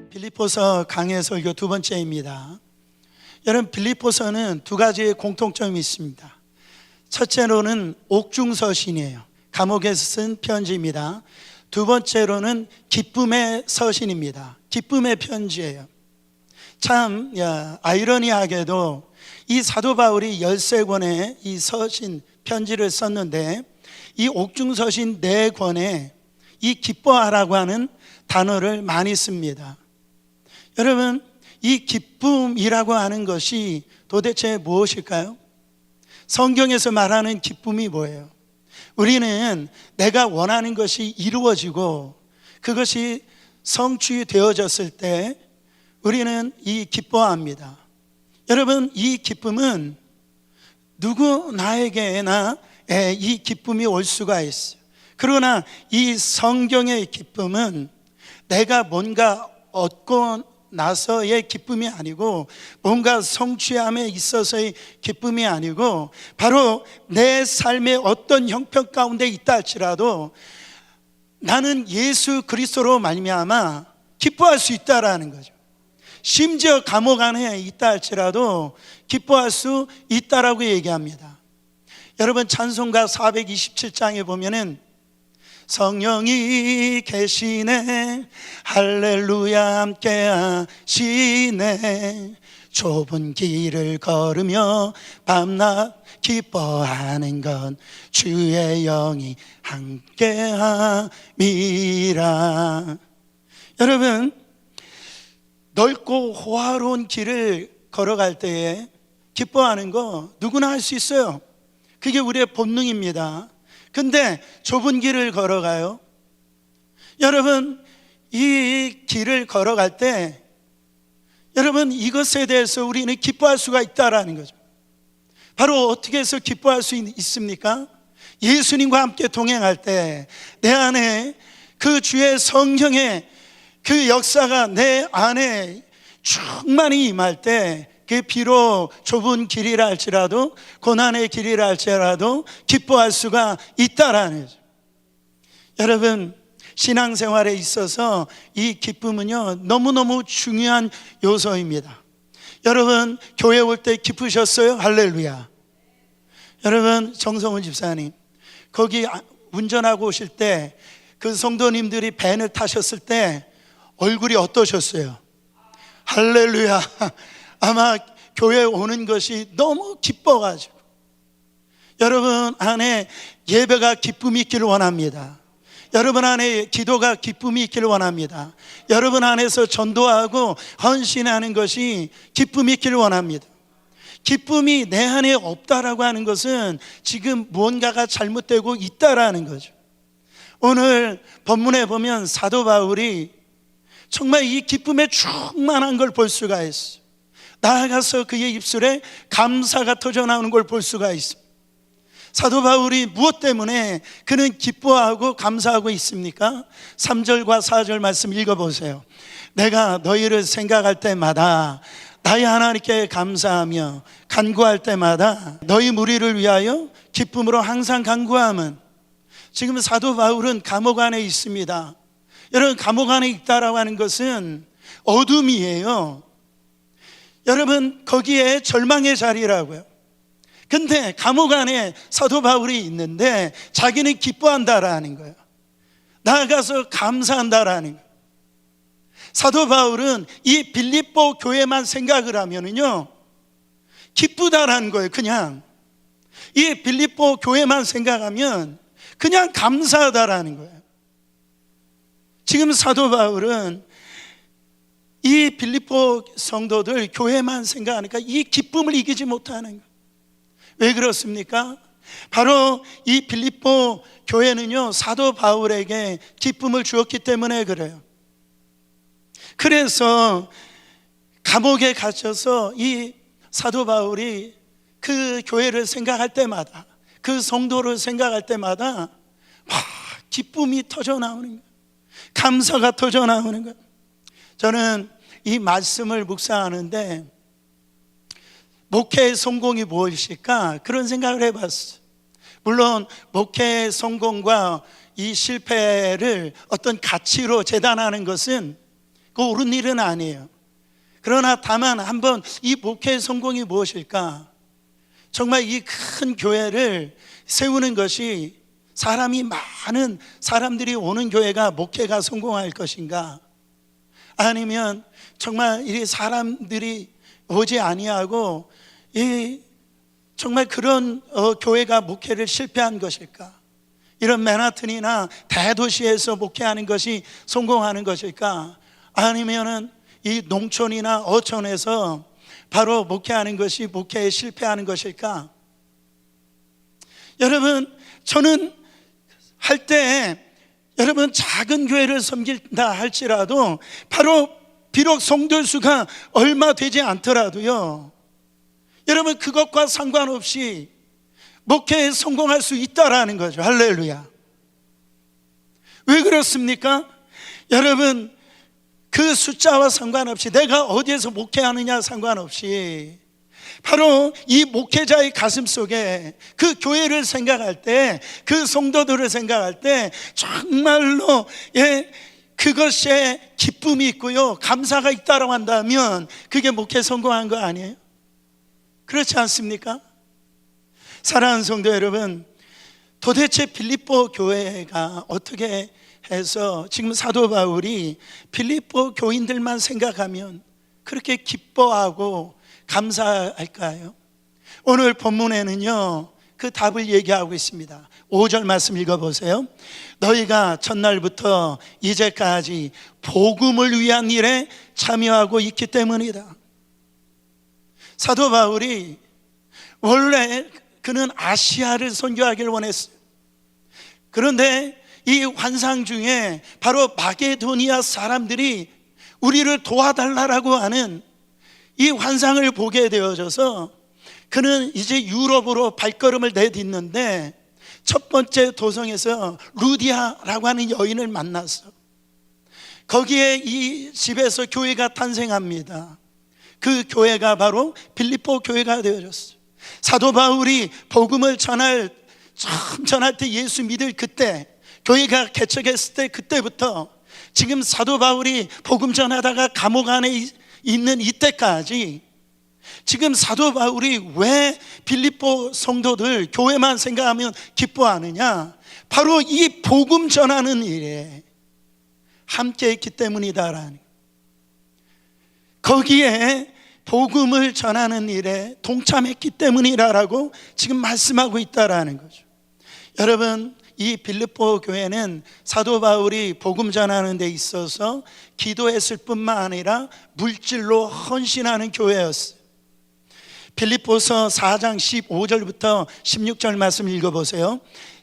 빌립보서 강해 설교 두 번째입니다. 여러분, 빌립보서는 두 가지의 공통점이 있습니다. 첫째로는 옥중서신이에요. 감옥에서 쓴 편지입니다. 두 번째로는 기쁨의 서신입니다. 기쁨의 편지예요. 참 아이러니하게도 이 사도 바울이 13권의 이 서신 편지를 썼는데, 이 옥중서신 4권에 이 기뻐하라고 하는 단어를 많이 씁니다. 여러분, 이 기쁨이라고 하는 것이 도대체 무엇일까요? 성경에서 말하는 기쁨이 뭐예요? 우리는 내가 원하는 것이 이루어지고 그것이 성취되어졌을 때 우리는 이 기뻐합니다. 여러분, 이 기쁨은 누구나에게나 이 기쁨이 올 수가 있어요. 그러나 이 성경의 기쁨은 내가 뭔가 얻고 나서의 기쁨이 아니고, 뭔가 성취함에 있어서의 기쁨이 아니고, 바로 내 삶의 어떤 형편 가운데 있다 할지라도 나는 예수 그리스도로 말미암아 기뻐할 수 있다라는 거죠. 심지어 감옥 안에 있다 할지라도 기뻐할 수 있다라고 얘기합니다. 여러분, 찬송가 427장에 보면은 성령이 계시네, 할렐루야 함께 하시네, 좁은 길을 걸으며 밤낮 기뻐하는 건 주의 영이 함께 함이라. 여러분, 넓고 호화로운 길을 걸어갈 때에 기뻐하는 거 누구나 할 수 있어요. 그게 우리의 본능입니다. 근데 좁은 길을 걸어가요. 여러분, 이 길을 걸어갈 때 여러분, 이것에 대해서 우리는 기뻐할 수가 있다라는 거죠. 바로 어떻게 해서 기뻐할 수 있습니까? 예수님과 함께 동행할 때 내 안에 그 주의 성령의 그 역사가 내 안에 충만히 임할 때, 그 비록 좁은 길이라 할지라도, 고난의 길이라 할지라도 기뻐할 수가 있다라는 거죠. 여러분, 신앙생활에 있어서 이 기쁨은요 너무너무 중요한 요소입니다. 여러분, 교회 올 때 기쁘셨어요? 할렐루야. 여러분, 정성훈 집사님, 거기 운전하고 오실 때 그 성도님들이 밴을 타셨을 때 얼굴이 어떠셨어요? 할렐루야. 아마 교회에 오는 것이 너무 기뻐가지고, 여러분 안에 예배가 기쁨이 있기를 원합니다. 여러분 안에 기도가 기쁨이 있기를 원합니다. 여러분 안에서 전도하고 헌신하는 것이 기쁨이 있기를 원합니다. 기쁨이 내 안에 없다라고 하는 것은 지금 무언가가 잘못되고 있다라는 거죠. 오늘 본문에 보면 사도 바울이 정말 이 기쁨에 충만한 걸 볼 수가 있어요. 나아가서 그의 입술에 감사가 터져나오는 걸 볼 수가 있습니다. 사도 바울이 무엇 때문에 그는 기뻐하고 감사하고 있습니까? 3절과 4절 말씀 읽어보세요. 내가 너희를 생각할 때마다 나의 하나님께 감사하며 간구할 때마다 너희 무리를 위하여 기쁨으로 항상 간구함은. 지금 사도 바울은 감옥 안에 있습니다. 여러분, 감옥 안에 있다라고 하는 것은 어둠이에요. 여러분, 거기에 절망의 자리라고요. 근데 감옥 안에 사도 바울이 있는데 자기는 기뻐한다라는 거예요. 나아가서 감사한다라는 거예요. 사도 바울은 이 빌립보 교회만 생각을 하면은요 기쁘다라는 거예요. 그냥 이 빌립보 교회만 생각하면 그냥 감사하다라는 거예요. 지금 사도 바울은 이 빌립보 성도들 교회만 생각하니까 이 기쁨을 이기지 못하는 거예요. 왜 그렇습니까? 바로 이 빌립보 교회는요 사도 바울에게 기쁨을 주었기 때문에 그래요. 그래서 감옥에 갇혀서 이 사도 바울이 그 교회를 생각할 때마다, 그 성도를 생각할 때마다 막 기쁨이 터져나오는 거예요. 감사가 터져나오는 거예요. 저는 이 말씀을 묵상하는데 목회의 성공이 무엇일까? 그런 생각을 해봤어요. 물론 목회의 성공과 이 실패를 어떤 가치로 재단하는 것은 그 옳은 일은 아니에요. 그러나 다만 한번 이 목회의 성공이 무엇일까? 정말 이 큰 교회를 세우는 것이 사람이 많은 사람들이 오는 교회가 목회가 성공할 것인가? 아니면 정말 이 사람들이 오지 아니하고 이 정말 그런 교회가 목회를 실패한 것일까? 이런 맨하튼이나 대도시에서 목회하는 것이 성공하는 것일까? 아니면은 이 농촌이나 어촌에서 바로 목회하는 것이 목회에 실패하는 것일까? 여러분, 저는 할 때 여러분 작은 교회를 섬긴다 할지라도 바로 비록 성도 수가 얼마 되지 않더라도요, 여러분 그것과 상관없이 목회에 성공할 수 있다라는 거죠. 할렐루야. 왜 그렇습니까? 여러분 그 숫자와 상관없이, 내가 어디에서 목회하느냐 상관없이 바로 이 목회자의 가슴 속에 그 교회를 생각할 때, 그 성도들을 생각할 때 정말로 그것에 기쁨이 있고요, 감사가 있다고 한다면 그게 목회 성공한 거 아니에요? 그렇지 않습니까? 사랑하는 성도 여러분, 도대체 빌립보 교회가 어떻게 해서 지금 사도 바울이 빌립보 교인들만 생각하면 그렇게 기뻐하고 감사할까요? 오늘 본문에는요 그 답을 얘기하고 있습니다. 5절 말씀 읽어보세요. 너희가 첫날부터 이제까지 복음을 위한 일에 참여하고 있기 때문이다. 사도 바울이 원래 그는 아시아를 선교하기를 원했어요. 그런데 이 환상 중에 바로 마게도니아 사람들이 우리를 도와달라고 하는 이 환상을 보게 되어져서 그는 이제 유럽으로 발걸음을 내딛는데 첫 번째 도성에서 루디아라고 하는 여인을 만났어. 거기에 이 집에서 교회가 탄생합니다. 그 교회가 바로 빌립보 교회가 되어졌어요. 사도 바울이 복음을 전할 때, 예수 믿을 그때, 교회가 개척했을 때, 그때부터 지금 사도 바울이 복음 전하다가 감옥 안에 있는 이때까지 지금 사도 바울이 왜 빌립보 성도들 교회만 생각하면 기뻐하느냐? 바로 이 복음 전하는 일에 함께 했기 때문이다라는, 거기에 복음을 전하는 일에 동참했기 때문이라고 지금 말씀하고 있다라는 거죠. 여러분, 이 빌립보 교회는 사도 바울이 복음 전하는 데 있어서 기도했을 뿐만 아니라 물질로 헌신하는 교회였어요. 빌립보서 4장 15절부터 16절 말씀 읽어보세요.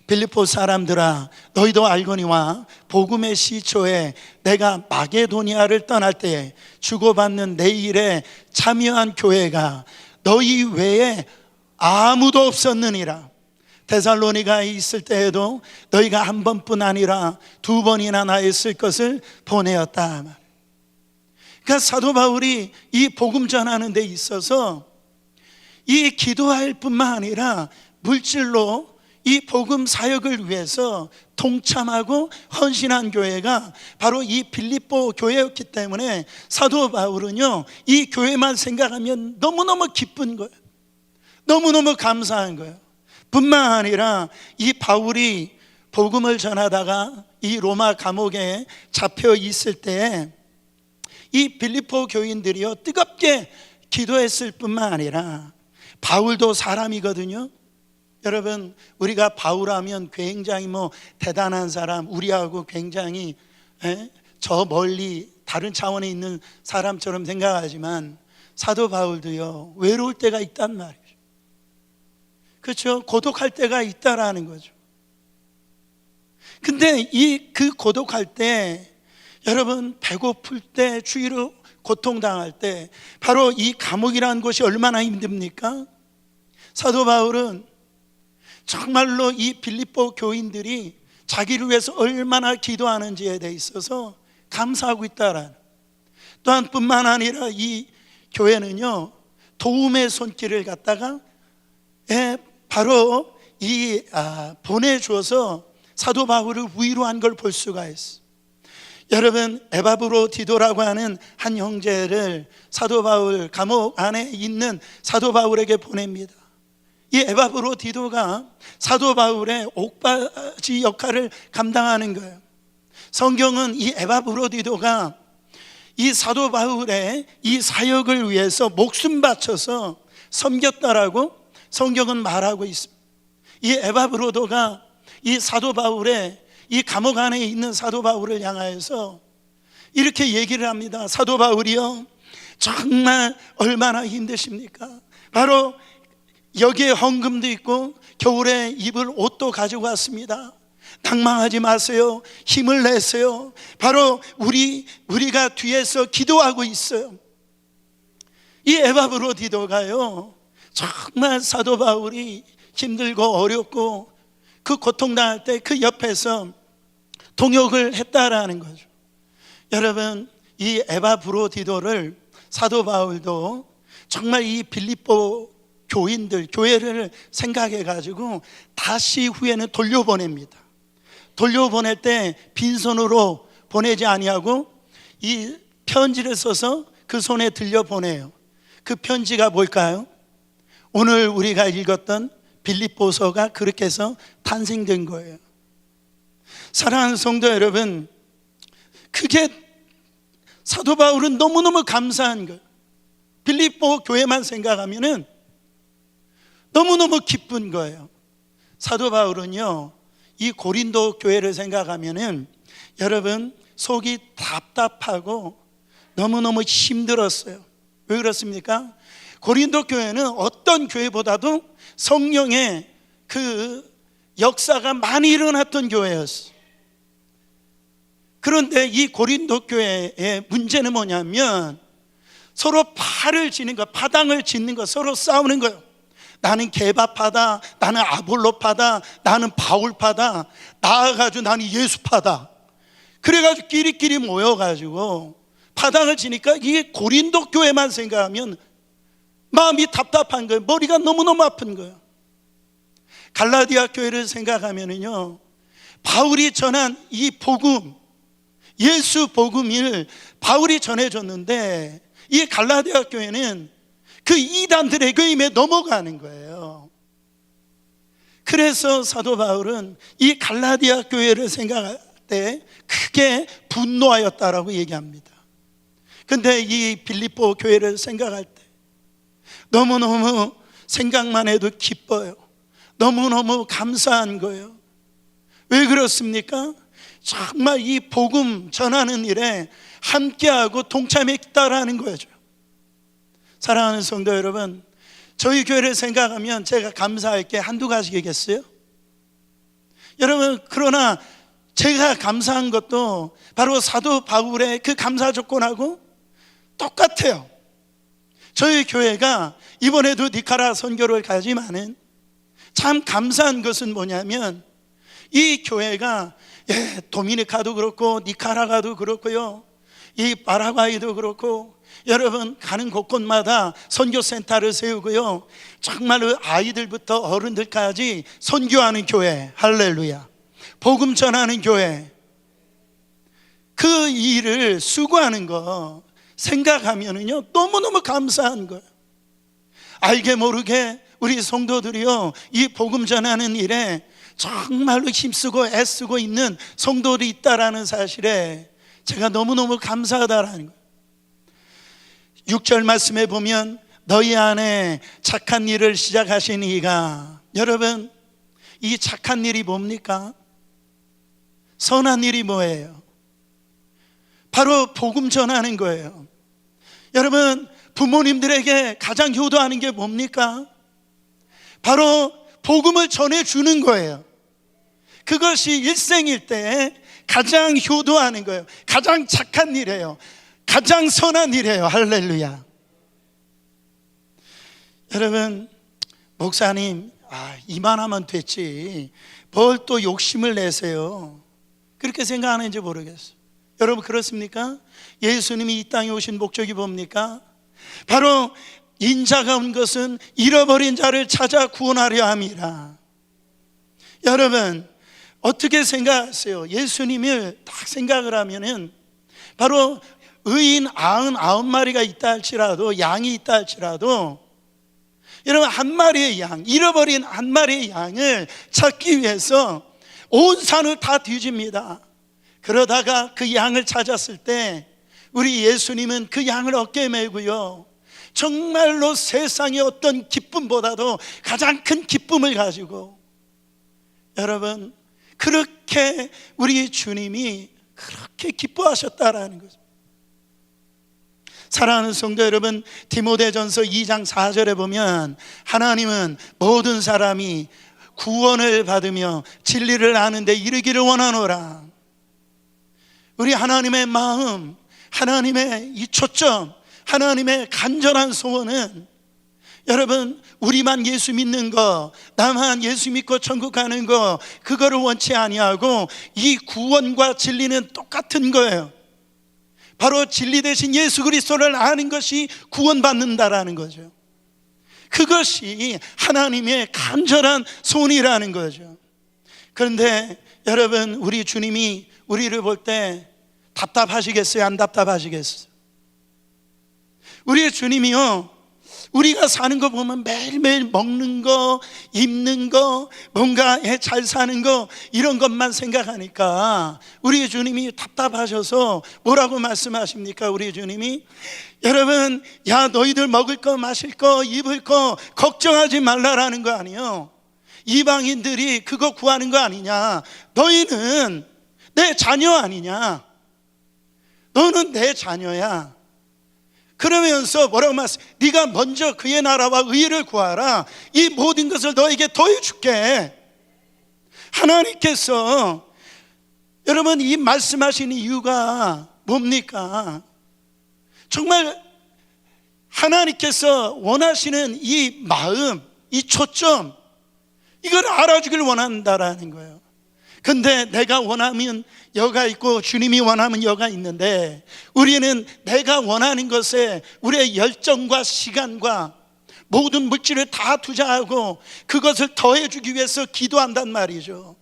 빌립보 사람들아, 너희도 알거니와 복음의 시초에 내가 마게도니아를 떠날 때에 주고받는 내 일에 참여한 교회가 너희 외에 아무도 없었느니라. 데살로니가에 있을 때에도 너희가 한 번뿐 아니라 두 번이나 나에 쓸 것을 보내었다. 그러니까 사도 바울이 이 복음 전하는 데 있어서 이 기도할 뿐만 아니라 물질로 이 복음 사역을 위해서 동참하고 헌신한 교회가 바로 이 빌립보 교회였기 때문에 사도 바울은요 이 교회만 생각하면 너무너무 기쁜 거예요. 너무너무 감사한 거예요. 뿐만 아니라 이 바울이 복음을 전하다가 이 로마 감옥에 잡혀 있을 때 이 빌립보 교인들이요 뜨겁게 기도했을 뿐만 아니라, 바울도 사람이거든요. 여러분, 우리가 바울하면 굉장히 대단한 사람, 우리하고 굉장히 저 멀리 다른 차원에 있는 사람처럼 생각하지만 사도 바울도요 외로울 때가 있단 말이에요. 그렇죠? 고독할 때가 있다라는 거죠. 근데 그 고독할 때, 여러분 배고플 때, 추위로 고통당할 때, 바로 이 감옥이라는 곳이 얼마나 힘듭니까? 사도 바울은 정말로 이 빌립보 교인들이 자기를 위해서 얼마나 기도하는지에 대해 있어서 감사하고 있다라는, 또한 뿐만 아니라 이 교회는요 도움의 손길을 갖다가 바로 보내주어서 사도 바울을 위로한 걸 볼 수가 있어. 여러분, 에바브로디도라고 하는 한 형제를 사도 바울, 감옥 안에 있는 사도 바울에게 보냅니다. 이 에바브로디도가 사도 바울의 옥바지 역할을 감당하는 거예요. 성경은 이 에바브로디도가 이 사도 바울의 이 사역을 위해서 목숨 바쳐서 섬겼다라고 성경은 말하고 있습니다. 이 에바브로도가 이 사도 바울의 이 감옥 안에 있는 사도 바울을 향하여서 이렇게 얘기를 합니다. 사도 바울이요, 정말 얼마나 힘드십니까? 바로 여기에 헌금도 있고 겨울에 입을 옷도 가지고 왔습니다. 낭망하지 마세요. 힘을 내세요. 바로 우리가 뒤에서 기도하고 있어요. 이 에바브로디도가요, 정말 사도 바울이 힘들고 어렵고 그 고통당할 때 그 옆에서 동역을 했다라는 거죠. 여러분, 이 에바브로디도를 사도 바울도 정말 이 빌립보 교회를 생각해 가지고 다시 후에는 돌려보냅니다. 돌려보낼 때 빈손으로 보내지 아니하고 이 편지를 써서 그 손에 들려보내요. 그 편지가 뭘까요? 오늘 우리가 읽었던 빌립보서가 그렇게 해서 탄생된 거예요. 사랑하는 성도 여러분, 그게 사도 바울은 너무너무 감사한 거예요. 빌립보 교회만 생각하면은 너무너무 기쁜 거예요. 사도 바울은요, 이 고린도 교회를 생각하면은 여러분 속이 답답하고 너무너무 힘들었어요. 왜 그렇습니까? 고린도 교회는 어떤 교회보다도 성령의 그 역사가 많이 일어났던 교회였어요. 그런데 이 고린도 교회의 문제는 뭐냐면 서로 팔을 지는 거, 파당을 짓는 거, 서로 싸우는 거예요. 나는 개바파다, 나는 아볼로파다, 나는 바울파다, 나아가지고 나는 예수파다. 그래가지고 끼리끼리 모여가지고 파당을 지니까 이게 고린도 교회만 생각하면 마음이 답답한 거예요. 머리가 너무너무 아픈 거예요. 갈라디아 교회를 생각하면은요, 바울이 전한 이 복음, 예수 복음을 바울이 전해줬는데 이 갈라디아 교회는 그 이단들의 교임에 넘어가는 거예요. 그래서 사도 바울은 이 갈라디아 교회를 생각할 때 크게 분노하였다라고 얘기합니다. 근데 이 빌립보 교회를 생각할 때 너무너무 생각만 해도 기뻐요. 너무너무 감사한 거예요. 왜 그렇습니까? 정말 이 복음 전하는 일에 함께하고 동참했다라는 거죠. 사랑하는 성도 여러분, 저희 교회를 생각하면 제가 감사할 게 한두 가지겠어요? 여러분, 그러나 제가 감사한 것도 바로 사도 바울의 그 감사 조건하고 똑같아요. 저희 교회가 이번에도 니카라 선교를 가지만은 참 감사한 것은 뭐냐면 이 교회가 도미니카도 그렇고 니카라가도 그렇고요, 이 파라과이도 그렇고 여러분 가는 곳곳마다 선교센터를 세우고요, 정말로 아이들부터 어른들까지 선교하는 교회, 할렐루야, 복음 전하는 교회, 그 일을 수고하는 거 생각하면은요 너무너무 감사한 거예요. 알게 모르게 우리 성도들이요 이 복음 전하는 일에 정말로 힘쓰고 애쓰고 있는 성도들이 있다라는 사실에 제가 너무너무 감사하다라는 거예요. 6절 말씀에 보면 너희 안에 착한 일을 시작하신 이가, 여러분 이 착한 일이 뭡니까? 선한 일이 뭐예요? 바로 복음 전하는 거예요. 여러분 부모님들에게 가장 효도하는 게 뭡니까? 바로 복음을 전해주는 거예요. 그것이 일생일 때 가장 효도하는 거예요. 가장 착한 일이에요. 가장 선한 일이에요. 할렐루야. 여러분, 목사님 이만하면 됐지 뭘 또 욕심을 내세요, 그렇게 생각하는지 모르겠어요. 여러분 그렇습니까? 예수님이 이 땅에 오신 목적이 뭡니까? 바로 인자가 온 것은 잃어버린 자를 찾아 구원하려 함이라. 여러분 어떻게 생각하세요? 예수님을 딱 생각을 하면은 바로 의인 99마리가 있다 할지라도, 양이 있다 할지라도, 여러분, 한 마리의 양, 잃어버린 한 마리의 양을 찾기 위해서 온 산을 다 뒤집니다. 그러다가 그 양을 찾았을 때 우리 예수님은 그 양을 어깨에 메고요, 정말로 세상의 어떤 기쁨보다도 가장 큰 기쁨을 가지고, 여러분, 그렇게 우리 주님이 그렇게 기뻐하셨다라는 거죠. 사랑하는 성도 여러분, 디모데전서 2장 4절에 보면 하나님은 모든 사람이 구원을 받으며 진리를 아는 데 이르기를 원하노라. 우리 하나님의 마음, 하나님의 이 초점, 하나님의 간절한 소원은, 여러분, 우리만 예수 믿는 거, 나만 예수 믿고 천국 가는 거, 그거를 원치 아니하고 이 구원과 진리는 똑같은 거예요. 바로 진리 대신 예수 그리스도를 아는 것이 구원받는다라는 거죠. 그것이 하나님의 간절한 소원이라는 거죠. 그런데 여러분, 우리 주님이 우리를 볼 때 답답하시겠어요? 안 답답하시겠어요? 우리 주님이요, 우리가 사는 거 보면 매일매일 먹는 거, 입는 거, 뭔가 잘 사는 거, 이런 것만 생각하니까 우리 주님이 답답하셔서 뭐라고 말씀하십니까? 우리 주님이, 여러분, 야, 너희들 먹을 거, 마실 거, 입을 거 걱정하지 말라라는 거 아니에요. 이방인들이 그거 구하는 거 아니냐? 너희는 내 자녀 아니냐? 너는 내 자녀야. 그러면서 뭐라고 말씀? 네가 먼저 그의 나라와 의를 구하라. 이 모든 것을 너에게 더해줄게. 하나님께서, 여러분, 이 말씀하시는 이유가 뭡니까? 정말 하나님께서 원하시는 이 마음, 이 초점, 이걸 알아주길 원한다라는 거예요. 근데 내가 원하면 여가 있고 주님이 원하면 여가 있는데, 우리는 내가 원하는 것에 우리의 열정과 시간과 모든 물질을 다 투자하고 그것을 더해주기 위해서 기도한단 말이죠.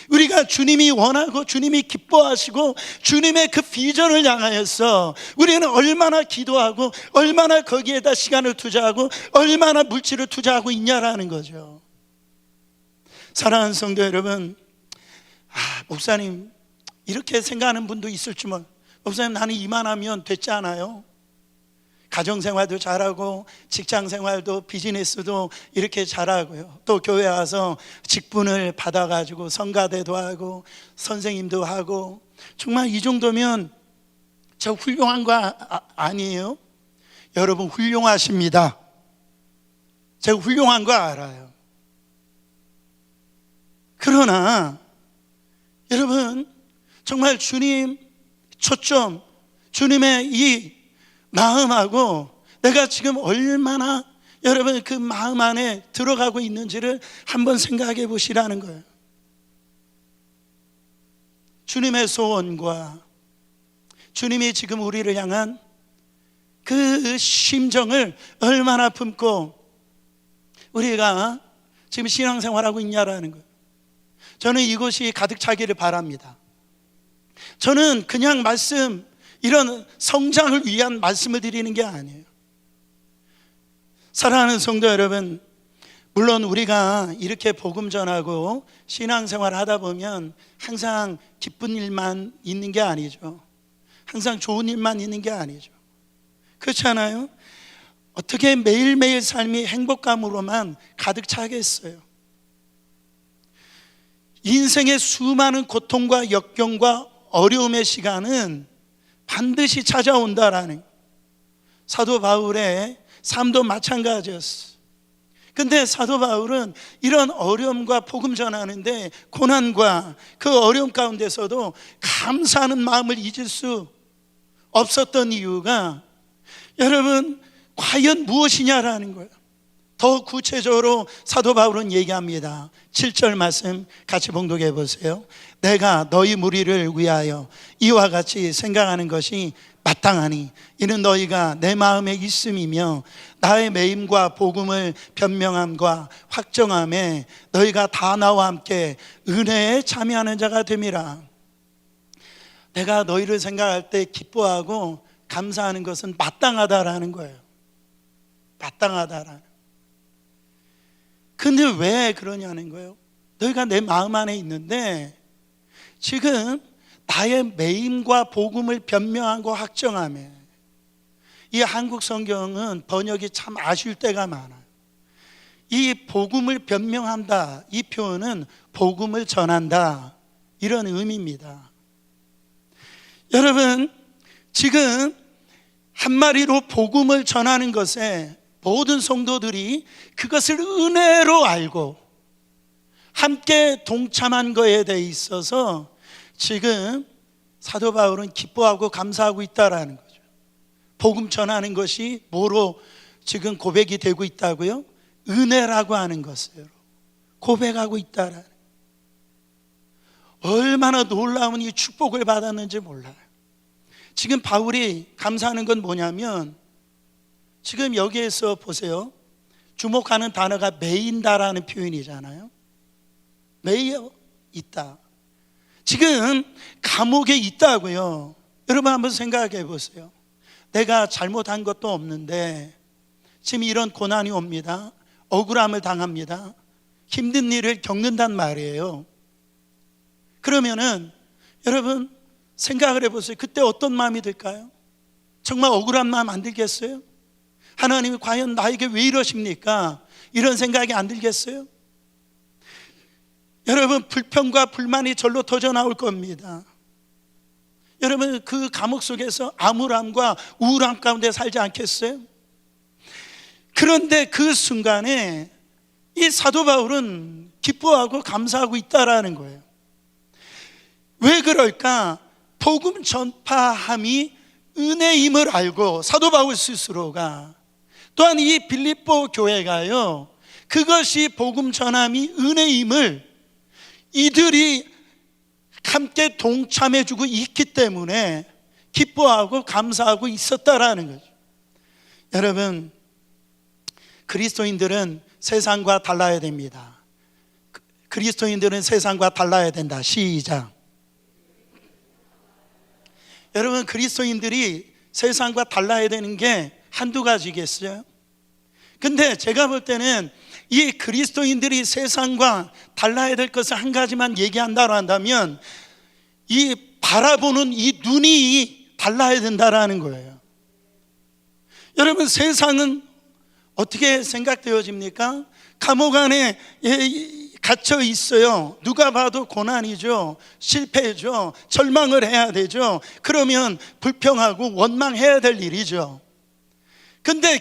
우리가 주님이 원하고 주님이 기뻐하시고 주님의 그 비전을 향하여서 우리는 얼마나 기도하고 얼마나 거기에다 시간을 투자하고 얼마나 물질을 투자하고 있냐라는 거죠. 사랑하는 성도 여러분, 목사님, 이렇게 생각하는 분도 있을지 몰라요. 목사님, 나는 이만하면 됐지 않아요? 가정생활도 잘하고 직장생활도 비즈니스도 이렇게 잘하고요, 또 교회 와서 직분을 받아가지고 성가대도 하고 선생님도 하고, 정말 이 정도면 저 훌륭한 거 아니에요? 여러분, 훌륭하십니다. 제가 훌륭한 거 알아요. 그러나 여러분, 정말 주님 초점, 주님의 이 마음하고 내가 지금 얼마나 여러분 그 마음 안에 들어가고 있는지를 한번 생각해 보시라는 거예요. 주님의 소원과 주님이 지금 우리를 향한 그 심정을 얼마나 품고 우리가 지금 신앙생활하고 있냐라는 거예요. 저는 이곳이 가득 차기를 바랍니다. 저는 그냥 말씀, 이런 성장을 위한 말씀을 드리는 게 아니에요. 사랑하는 성도 여러분, 물론 우리가 이렇게 복음 전하고 신앙생활을 하다 보면 항상 기쁜 일만 있는 게 아니죠. 항상 좋은 일만 있는 게 아니죠. 그렇잖아요? 어떻게 매일매일 삶이 행복감으로만 가득 차겠어요? 인생의 수많은 고통과 역경과 어려움의 시간은 반드시 찾아온다라는, 사도 바울의 삶도 마찬가지였어. 근데 사도 바울은 이런 어려움과 복음 전하는데 고난과 그 어려움 가운데서도 감사하는 마음을 잊을 수 없었던 이유가, 여러분, 과연 무엇이냐라는 거예요. 더 구체적으로 사도 바울은 얘기합니다. 7절 말씀 같이 봉독해 보세요. 내가 너희 무리를 위하여 이와 같이 생각하는 것이 마땅하니 이는 너희가 내 마음에 있음이며 나의 매임과 복음을 변명함과 확정함에 너희가 다 나와 함께 은혜에 참여하는 자가 됨이라. 내가 너희를 생각할 때 기뻐하고 감사하는 것은 마땅하다라는 거예요. 마땅하다라는. 근데 왜 그러냐는 거예요. 너희가 내 마음 안에 있는데 지금 나의 매임과 복음을 변명하고 확정하며, 이 한국 성경은 번역이 참 아쉬울 때가 많아요. 이 복음을 변명한다, 이 표현은 복음을 전한다, 이런 의미입니다. 여러분, 지금 한마디로 복음을 전하는 것에 모든 성도들이 그것을 은혜로 알고 함께 동참한 것에 대해 있어서 지금 사도 바울은 기뻐하고 감사하고 있다라는 거죠. 복음 전하는 것이 뭐로 지금 고백이 되고 있다고요? 은혜라고 하는 것으로 고백하고 있다라는. 얼마나 놀라운 이 축복을 받았는지 몰라요. 지금 바울이 감사하는 건 뭐냐면, 지금 여기에서 보세요. 주목하는 단어가 매인다라는 표현이잖아요. 매여 있다. 지금 감옥에 있다고요. 여러분 한번 생각해 보세요. 내가 잘못한 것도 없는데 지금 이런 고난이 옵니다. 억울함을 당합니다. 힘든 일을 겪는단 말이에요. 그러면은 여러분 생각을 해보세요. 그때 어떤 마음이 들까요? 정말 억울한 마음 안 들겠어요? 하나님이 과연 나에게 왜 이러십니까? 이런 생각이 안 들겠어요? 여러분 불평과 불만이 절로 터져 나올 겁니다. 여러분 그 감옥 속에서 암울함과 우울함 가운데 살지 않겠어요? 그런데 그 순간에 이 사도 바울은 기뻐하고 감사하고 있다라는 거예요. 왜 그럴까? 복음 전파함이 은혜임을 알고 사도 바울 스스로가, 또한 이 빌립보 교회가요, 그것이 복음 전함이 은혜임을 이들이 함께 동참해주고 있기 때문에 기뻐하고 감사하고 있었다라는 거죠. 여러분, 그리스도인들은 세상과 달라야 됩니다. 그리스도인들은 세상과 달라야 된다. 시작. 여러분, 그리스도인들이 세상과 달라야 되는 게 한두 가지겠어요? 근데 제가 볼 때는 이 그리스도인들이 세상과 달라야 될 것을 한 가지만 얘기한다고 한다면, 이 바라보는 이 눈이 달라야 된다라는 거예요. 여러분, 세상은 어떻게 생각되어집니까? 감옥 안에 갇혀 있어요. 누가 봐도 고난이죠. 실패죠. 절망을 해야 되죠. 그러면 불평하고 원망해야 될 일이죠. 근데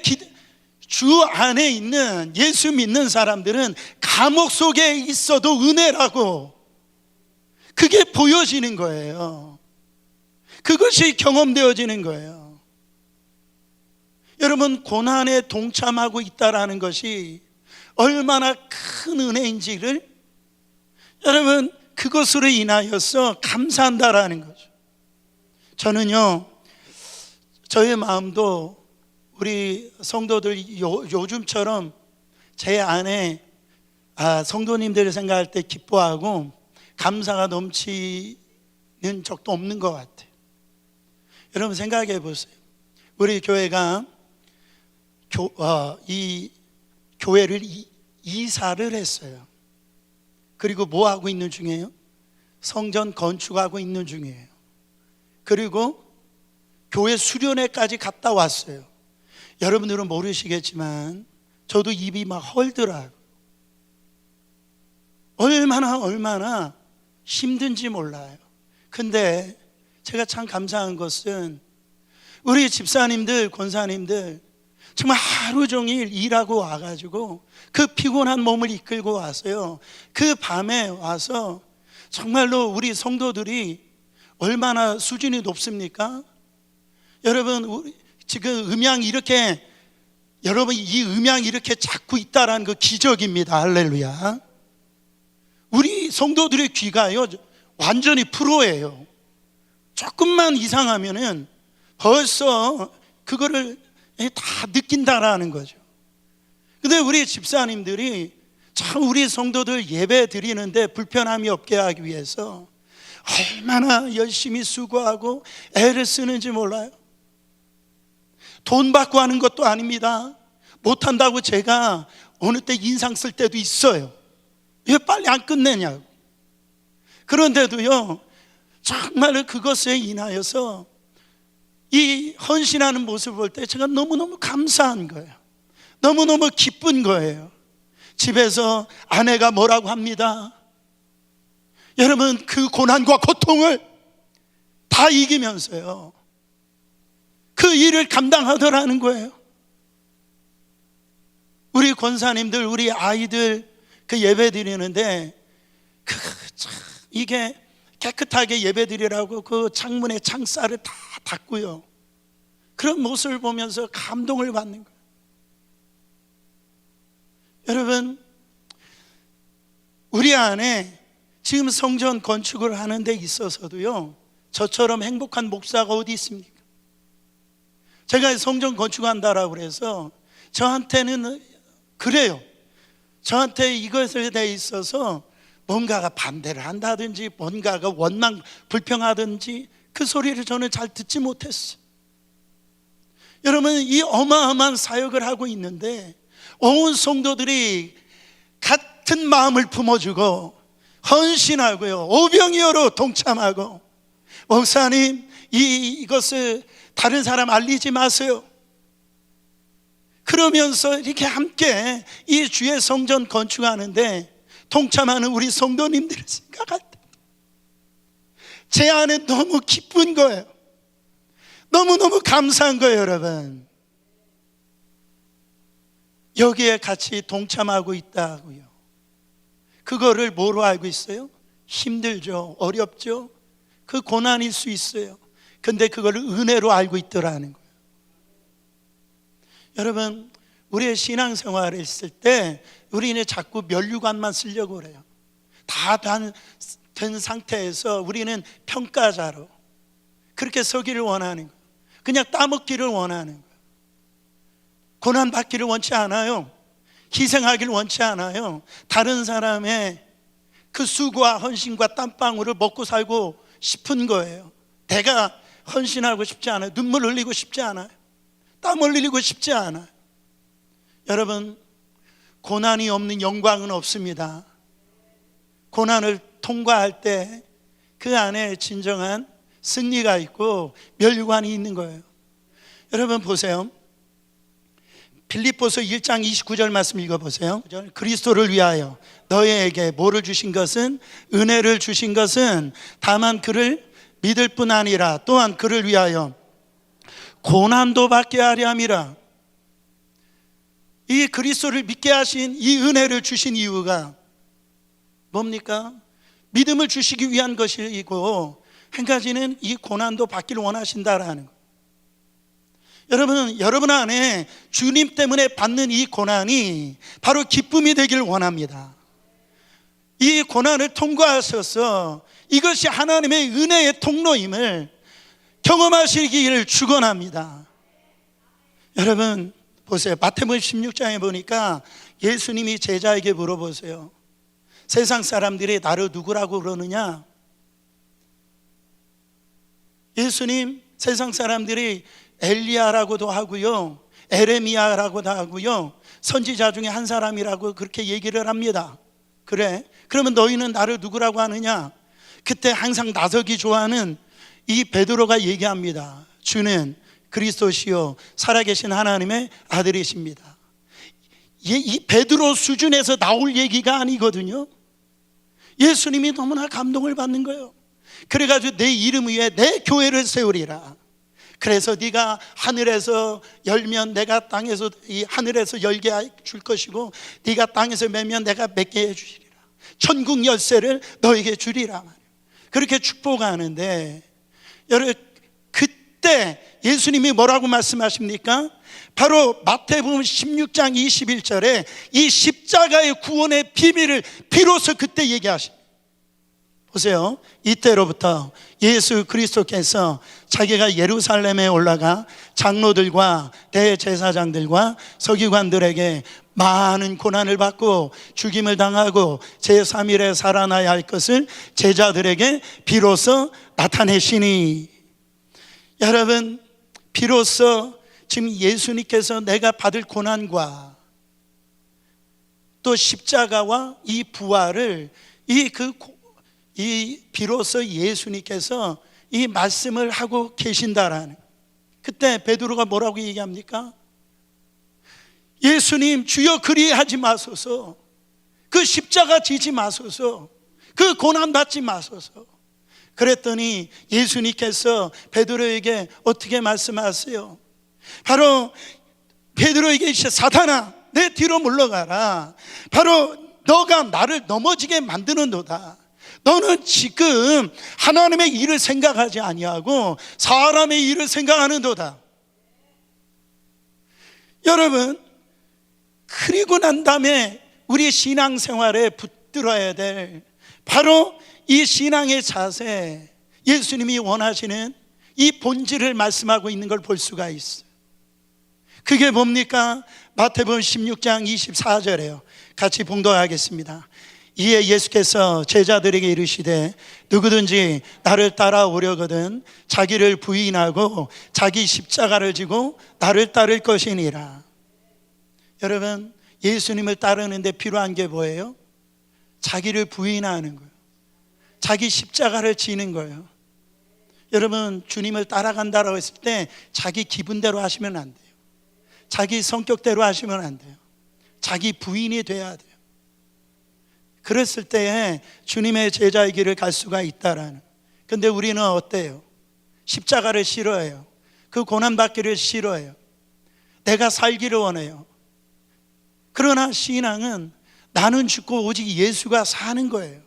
주 안에 있는 예수 믿는 사람들은 감옥 속에 있어도 은혜라고, 그게 보여지는 거예요. 그것이 경험되어지는 거예요. 여러분, 고난에 동참하고 있다라는 것이 얼마나 큰 은혜인지를 여러분 그것으로 인하여서 감사한다라는 거죠. 저는요, 저의 마음도 우리 성도들 요즘처럼 제 안에 성도님들을 생각할 때 기뻐하고 감사가 넘치는 적도 없는 것 같아요. 여러분 생각해 보세요. 우리 교회가 이 교회를 이사를 했어요. 그리고 뭐 하고 있는 중이에요? 성전 건축하고 있는 중이에요. 그리고 교회 수련회까지 갔다 왔어요. 여러분들은 모르시겠지만 저도 입이 막 헐더라고요. 얼마나 힘든지 몰라요. 근데 제가 참 감사한 것은 우리 집사님들, 권사님들 정말 하루 종일 일하고 와가지고 그 피곤한 몸을 이끌고 와서요, 그 밤에 와서 정말로 우리 성도들이 얼마나 수준이 높습니까? 여러분, 지금 음향이 이렇게, 여러분 이 음향이 이렇게 잡고 있다라는 그 기적입니다. 할렐루야. 우리 성도들의 귀가요 완전히 프로예요. 조금만 이상하면은 벌써 그거를 다 느낀다라는 거죠. 근데 우리 집사님들이 참 우리 성도들 예배 드리는데 불편함이 없게 하기 위해서 얼마나 열심히 수고하고 애를 쓰는지 몰라요. 돈 받고 하는 것도 아닙니다. 못한다고 제가 어느 때 인상 쓸 때도 있어요. 왜 빨리 안 끝내냐고. 그런데도요, 정말 그것에 인하여서 이 헌신하는 모습을 볼 때 제가 너무너무 감사한 거예요. 너무너무 기쁜 거예요. 집에서 아내가 뭐라고 합니다. 여러분, 그 고난과 고통을 다 이기면서요, 그 일을 감당하더라는 거예요. 우리 권사님들, 우리 아이들 그 예배 드리는데 이게 깨끗하게 예배 드리라고 그 창문에 창살을 다 닫고요, 그런 모습을 보면서 감동을 받는 거예요. 여러분, 우리 안에 지금 성전 건축을 하는 데 있어서도요, 저처럼 행복한 목사가 어디 있습니까? 제가 성전 건축한다라고 그래서 저한테는 그래요. 저한테 이것에 대해 있어서 뭔가가 반대를 한다든지 뭔가가 원망 불평하든지 그 소리를 저는 잘 듣지 못했어요. 여러분, 이 어마어마한 사역을 하고 있는데 온 성도들이 같은 마음을 품어주고 헌신하고요, 오병이어로 동참하고, 목사님 이것을 다른 사람 알리지 마세요, 그러면서 이렇게 함께 이 주의 성전 건축하는데 동참하는 우리 성도님들을 생각할 때 제 안에 너무 기쁜 거예요. 너무너무 감사한 거예요. 여러분, 여기에 같이 동참하고 있다고요. 그거를 뭐로 알고 있어요? 힘들죠, 어렵죠, 그 고난일 수 있어요. 근데 그거를 은혜로 알고 있더라는 거예요. 여러분, 우리의 신앙생활을 했을 때 우리는 자꾸 면류관만 쓰려고 그래요. 다 된 상태에서 우리는 평가자로 그렇게 서기를 원하는 거예요. 그냥 따먹기를 원하는 거예요. 고난받기를 원치 않아요. 희생하기를 원치 않아요. 다른 사람의 그 수고와 헌신과 땀방울을 먹고 살고 싶은 거예요. 내가 헌신하고 싶지 않아요. 눈물 흘리고 싶지 않아요. 땀 흘리고 싶지 않아요. 여러분, 고난이 없는 영광은 없습니다. 고난을 통과할 때 그 안에 진정한 승리가 있고 멸관이 있는 거예요. 여러분 보세요. 빌립보서 1장 29절 말씀 읽어보세요. 그리스도를 위하여 너희에게 뭐를 주신 것은, 은혜를 주신 것은 다만 그를 믿을 뿐 아니라 또한 그를 위하여 고난도 받게 하려 함이라. 이 그리스도를 믿게 하신, 이 은혜를 주신 이유가 뭡니까? 믿음을 주시기 위한 것이고, 한 가지는 이 고난도 받기를 원하신다라는 것. 여러분 안에 주님 때문에 받는 이 고난이 바로 기쁨이 되기를 원합니다. 이 고난을 통과하셔서 이것이 하나님의 은혜의 통로임을 경험하시기를 축원합니다. 여러분 보세요. 마태복음 16장에 보니까 예수님이 제자에게 물어보세요. 세상 사람들이 나를 누구라고 그러느냐? 예수님, 세상 사람들이 엘리야라고도 하고요, 에레미야라고도 하고요, 선지자 중에 한 사람이라고 그렇게 얘기를 합니다. 그래, 그러면 너희는 나를 누구라고 하느냐? 그때 항상 나서기 좋아하는 이 베드로가 얘기합니다. 주는 그리스도시요 살아계신 하나님의 아들이십니다. 이 베드로 수준에서 나올 얘기가 아니거든요. 예수님이 너무나 감동을 받는 거예요. 그래가지고 내 이름 위에 내 교회를 세우리라. 그래서 네가 하늘에서 열면 내가 땅에서, 이 하늘에서 열게 줄 것이고, 네가 땅에서 매면 내가 맺게 해주시리라. 천국 열쇠를 너에게 주리라. 그렇게 축복하는데, 여러분 그때 예수님이 뭐라고 말씀하십니까? 바로 마태복음 16장 21절에 이 십자가의 구원의 비밀을 비로소 그때 얘기하십니다. 보세요. 이때로부터 예수 그리스도께서 자기가 예루살렘에 올라가 장로들과 대제사장들과 서기관들에게 많은 고난을 받고 죽임을 당하고 제3일에 살아나야 할 것을 제자들에게 비로소 나타내시니, 여러분, 비로소 지금 예수님께서 내가 받을 고난과 또 십자가와 이 부활을 비로소 예수님께서 이 말씀을 하고 계신다라는, 그때 베드로가 뭐라고 얘기합니까? 예수님, 주여 그리하지 마소서, 그 십자가 지지 마소서, 그 고난 받지 마소서. 그랬더니 예수님께서 베드로에게 어떻게 말씀하세요? 바로 베드로에게 이제 사탄아 내 뒤로 물러가라, 바로 너가 나를 넘어지게 만드는도다. 너는 지금 하나님의 일을 생각하지 아니하고 사람의 일을 생각하는도다. 여러분, 그리고 난 다음에 우리 신앙생활에 붙들어야 될 바로 이 신앙의 자세, 예수님이 원하시는 이 본질을 말씀하고 있는 걸 볼 수가 있어요. 그게 뭡니까? 마태복음 16장 24절에요. 같이 봉독하겠습니다. 이에 예수께서 제자들에게 이르시되 누구든지 나를 따라오려거든 자기를 부인하고 자기 십자가를 지고 나를 따를 것이니라. 여러분, 예수님을 따르는데 필요한 게 뭐예요? 자기를 부인하는 거예요. 자기 십자가를 지는 거예요. 여러분, 주님을 따라간다라고 했을 때 자기 기분대로 하시면 안 돼요. 자기 성격대로 하시면 안 돼요. 자기 부인이 돼야 돼요. 그랬을 때에 주님의 제자의 길을 갈 수가 있다라는. 근데 우리는 어때요? 십자가를 싫어해요. 그 고난받기를 싫어해요. 내가 살기를 원해요. 그러나 신앙은 나는 죽고 오직 예수가 사는 거예요.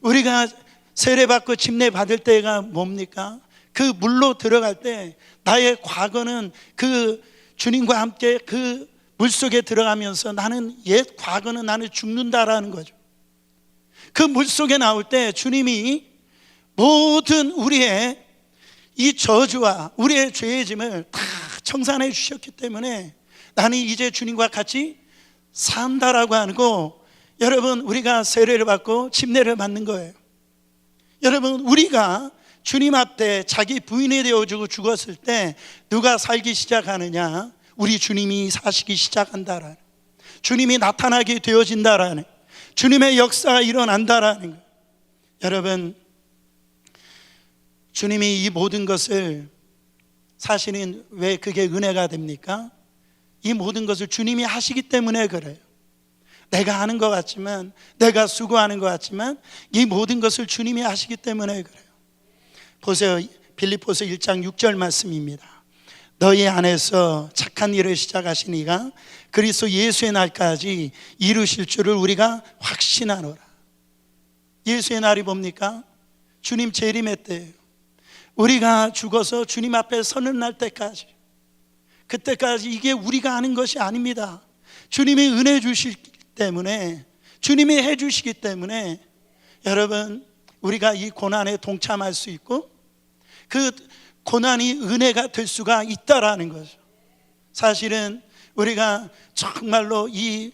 우리가 세례받고 침례 받을 때가 뭡니까? 그 물로 들어갈 때 나의 과거는 그 주님과 함께 그 물속에 들어가면서 나는 옛 과거는 나는 죽는다라는 거죠. 그 물속에 나올 때 주님이 모든 우리의 이 저주와 우리의 죄의 짐을 다 청산해 주셨기 때문에 나는 이제 주님과 같이 산다라고 하고, 여러분, 우리가 세례를 받고 침례를 받는 거예요. 여러분, 우리가 주님 앞에 자기 부인이 되어주고 죽었을 때 누가 살기 시작하느냐? 우리 주님이 사시기 시작한다라는, 주님이 나타나게 되어진다라는, 주님의 역사가 일어난다라는 거예요. 여러분, 주님이 이 모든 것을, 사실은 왜 그게 은혜가 됩니까? 이 모든 것을 주님이 하시기 때문에 그래요. 내가 하는 것 같지만, 내가 수고하는 것 같지만 이 모든 것을 주님이 하시기 때문에 그래요. 보세요. 빌립보서 1장 6절 말씀입니다. 너희 안에서 착한 일을 시작하신 이가 그리스도 예수의 날까지 이루실 줄을 우리가 확신하노라. 예수의 날이 뭡니까? 주님 재림의 때예요. 우리가 죽어서 주님 앞에 서는 날 때까지, 그때까지 이게 우리가 하는 것이 아닙니다. 주님이 은혜 주시기 때문에, 주님이 해 주시기 때문에 여러분, 우리가 이 고난에 동참할 수 있고 그 고난이 은혜가 될 수가 있다라는 거죠. 사실은 우리가 정말로 이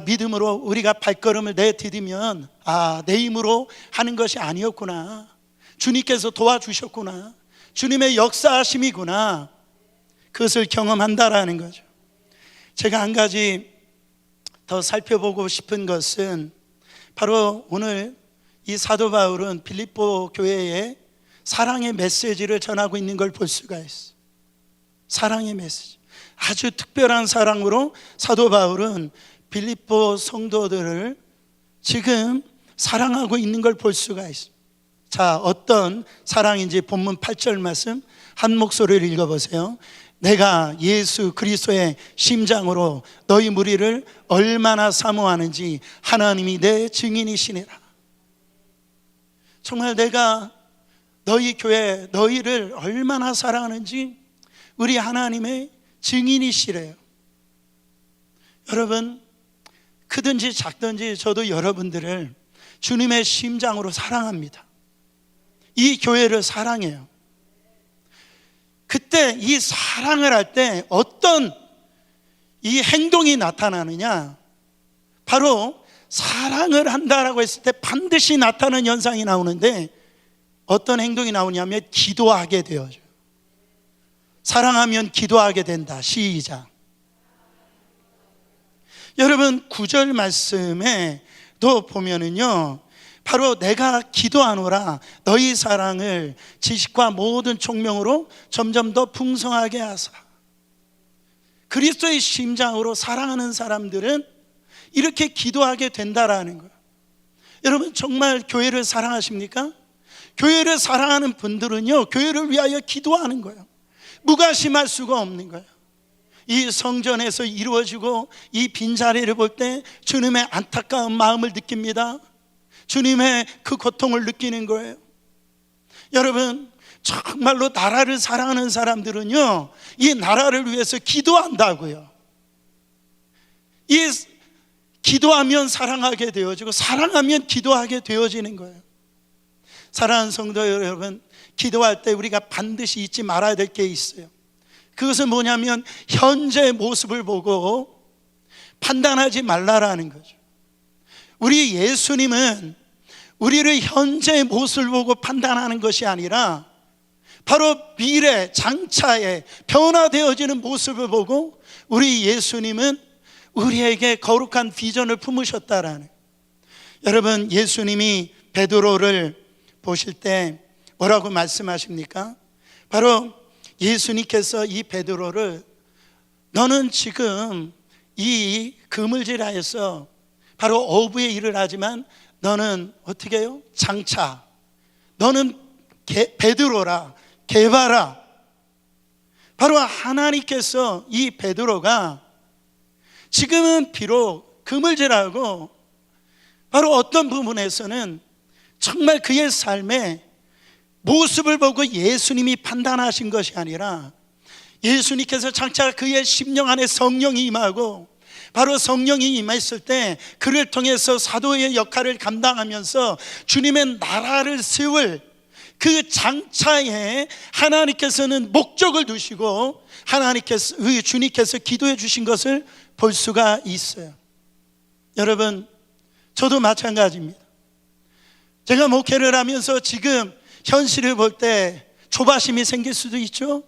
믿음으로 우리가 발걸음을 내디디면 내 힘으로 하는 것이 아니었구나, 주님께서 도와주셨구나, 주님의 역사하심이구나, 그것을 경험한다라는 거죠. 제가 한 가지 더 살펴보고 싶은 것은 바로 오늘 이 사도 바울은 빌립보 교회에 사랑의 메시지를 전하고 있는 걸 볼 수가 있어요. 사랑의 메시지, 아주 특별한 사랑으로 사도 바울은 빌립보 성도들을 지금 사랑하고 있는 걸 볼 수가 있어요. 자, 어떤 사랑인지 본문 8절 말씀 한 목소리를 읽어보세요. 내가 예수 그리스도의 심장으로 너희 무리를 얼마나 사모하는지 하나님이 내 증인이시니라. 정말 내가 너희 교회, 너희를 얼마나 사랑하는지 우리 하나님의 증인이시래요. 여러분, 크든지 작든지 저도 여러분들을 주님의 심장으로 사랑합니다. 이 교회를 사랑해요. 그때 이 사랑을 할 때 어떤 이 행동이 나타나느냐, 바로 사랑을 한다라고 했을 때 반드시 나타나는 현상이 나오는데, 어떤 행동이 나오냐면 기도하게 되어져요. 사랑하면 기도하게 된다. 시작. 여러분 9절 말씀에도 보면은요, 바로 내가 기도하노라 너희 사랑을 지식과 모든 총명으로 점점 더 풍성하게 하사. 그리스도의 심장으로 사랑하는 사람들은 이렇게 기도하게 된다라는 거예요. 여러분 정말 교회를 사랑하십니까? 교회를 사랑하는 분들은요, 교회를 위하여 기도하는 거예요. 무관심할 수가 없는 거예요. 이 성전에서 이루어지고 이 빈자리를 볼 때 주님의 안타까운 마음을 느낍니다. 주님의 그 고통을 느끼는 거예요. 여러분 정말로 나라를 사랑하는 사람들은요, 이 나라를 위해서 기도한다고요. 이 기도하면 사랑하게 되어지고 사랑하면 기도하게 되어지는 거예요. 사랑하는 성도 여러분, 기도할 때 우리가 반드시 잊지 말아야 될 게 있어요. 그것은 뭐냐면 현재의 모습을 보고 판단하지 말라라는 거죠. 우리 예수님은 우리를 현재의 모습을 보고 판단하는 것이 아니라 바로 미래 장차에 변화되어지는 모습을 보고, 우리 예수님은 우리에게 거룩한 비전을 품으셨다라는. 여러분 예수님이 베드로를 보실 때 뭐라고 말씀하십니까? 바로 예수님께서 이 베드로를, 너는 지금 이 그물질하에서 바로 어부의 일을 하지만 너는 어떻게 해요? 장차 너는 베드로라, 게바라. 바로 하나님께서 이 베드로가 지금은 비록 그물질하고 바로 어떤 부분에서는 정말 그의 삶의 모습을 보고 예수님이 판단하신 것이 아니라, 예수님께서 장차 그의 심령 안에 성령이 임하고, 바로 성령이 임했을 때 그를 통해서 사도의 역할을 감당하면서 주님의 나라를 세울 그 장차에 하나님께서는 목적을 두시고 주님께서 기도해 주신 것을 볼 수가 있어요. 여러분 저도 마찬가지입니다. 제가 목회를 하면서 지금 현실을 볼 때 조바심이 생길 수도 있죠.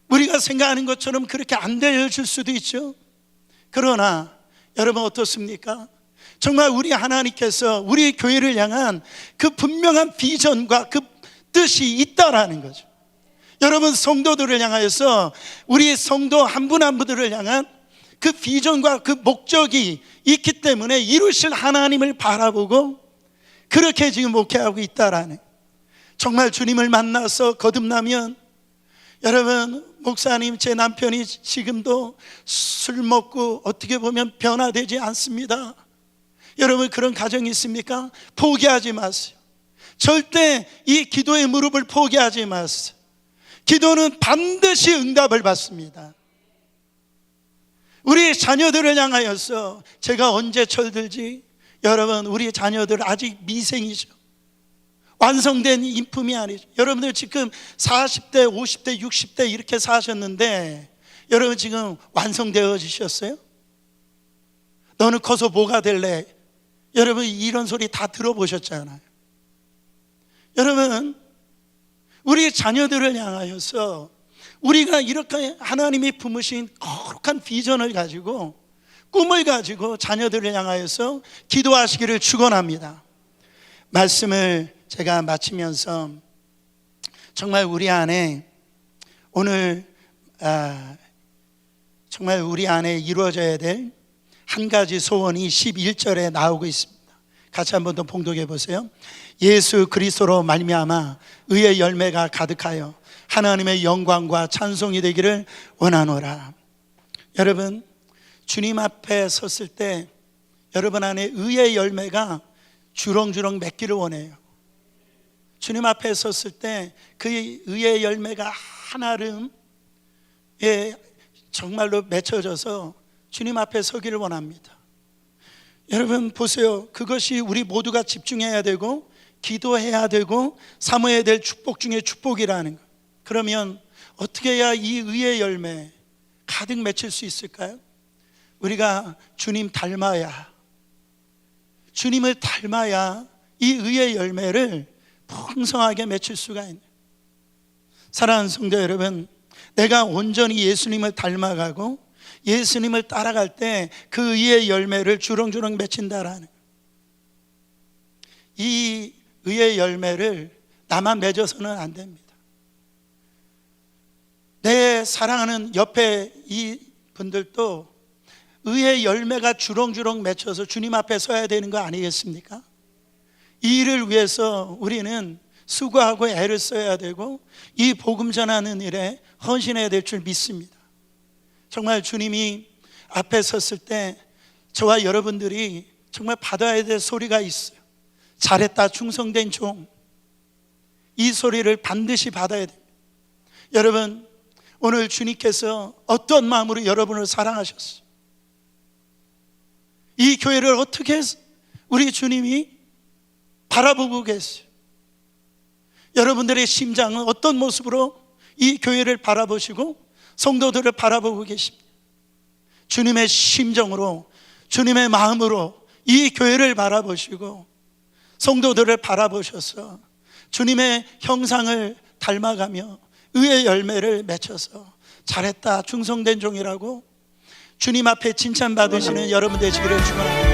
우리가 생각하는 것처럼 그렇게 안 되어질 수도 있죠. 그러나 여러분 어떻습니까? 정말 우리 하나님께서 우리 교회를 향한 그 분명한 비전과 그 뜻이 있다라는 거죠. 여러분 성도들을 향하여서, 우리 성도 한 분 한 분들을 향한 그 비전과 그 목적이 있기 때문에 이루실 하나님을 바라보고 그렇게 지금 목회하고 있다라는. 정말 주님을 만나서 거듭나면, 여러분 목사님 제 남편이 지금도 술 먹고 어떻게 보면 변화되지 않습니다. 여러분 그런 가정이 있습니까? 포기하지 마세요. 절대 이 기도의 무릎을 포기하지 마세요. 기도는 반드시 응답을 받습니다. 우리 자녀들을 향하여서 제가 언제 철들지? 여러분 우리 자녀들 아직 미생이죠. 완성된 인품이 아니죠. 여러분들 지금 40대, 50대, 60대 이렇게 사셨는데 여러분 지금 완성되어지셨어요? 너는 커서 뭐가 될래? 여러분 이런 소리 다 들어보셨잖아요. 여러분 우리 자녀들을 향하여서 우리가 이렇게 하나님이 품으신 거룩한 비전을 가지고, 꿈을 가지고 자녀들을 향하여서 기도하시기를 축원합니다. 말씀을 제가 마치면서 정말 우리 안에 오늘 정말 우리 안에 이루어져야 될 한 가지 소원이 11절에 나오고 있습니다. 같이 한번 더 봉독해 보세요. 예수 그리스도로 말미암아 의의 열매가 가득하여 하나님의 영광과 찬송이 되기를 원하노라. 여러분 주님 앞에 섰을 때 여러분 안에 의의 열매가 주렁주렁 맺기를 원해요. 주님 앞에 섰을 때 그 의의 열매가 한아름 정말로 맺혀져서 주님 앞에 서기를 원합니다. 여러분 보세요. 그것이 우리 모두가 집중해야 되고 기도해야 되고 사모해야 될 축복 중에 축복이라는 거. 그러면 어떻게 해야 이 의의 열매 가득 맺힐 수 있을까요? 우리가 주님 닮아야, 주님을 닮아야 이 의의 열매를 풍성하게 맺힐 수가 있는. 사랑하는 성도 여러분, 내가 온전히 예수님을 닮아가고 예수님을 따라갈 때 그 의의 열매를 주렁주렁 맺힌다라는, 이 의의 열매를 나만 맺어서는 안 됩니다. 내 사랑하는 옆에 이 분들도 의의 열매가 주렁주렁 맺혀서 주님 앞에 서야 되는 거 아니겠습니까? 이 일을 위해서 우리는 수고하고 애를 써야 되고 이 복음 전하는 일에 헌신해야 될 줄 믿습니다. 정말 주님이 앞에 섰을 때 저와 여러분들이 정말 받아야 될 소리가 있어요. 잘했다 충성된 종. 이 소리를 반드시 받아야 됩니다. 여러분, 오늘 주님께서 어떤 마음으로 여러분을 사랑하셨어요? 이 교회를 어떻게 우리 주님이 바라보고 계세요? 여러분들의 심장은 어떤 모습으로 이 교회를 바라보시고 성도들을 바라보고 계십니다? 주님의 심정으로, 주님의 마음으로 이 교회를 바라보시고 성도들을 바라보셔서 주님의 형상을 닮아가며 의의 열매를 맺혀서 잘했다 충성된 종이라고 주님 앞에 칭찬받으시는 여러분 되시기를 축원합니다.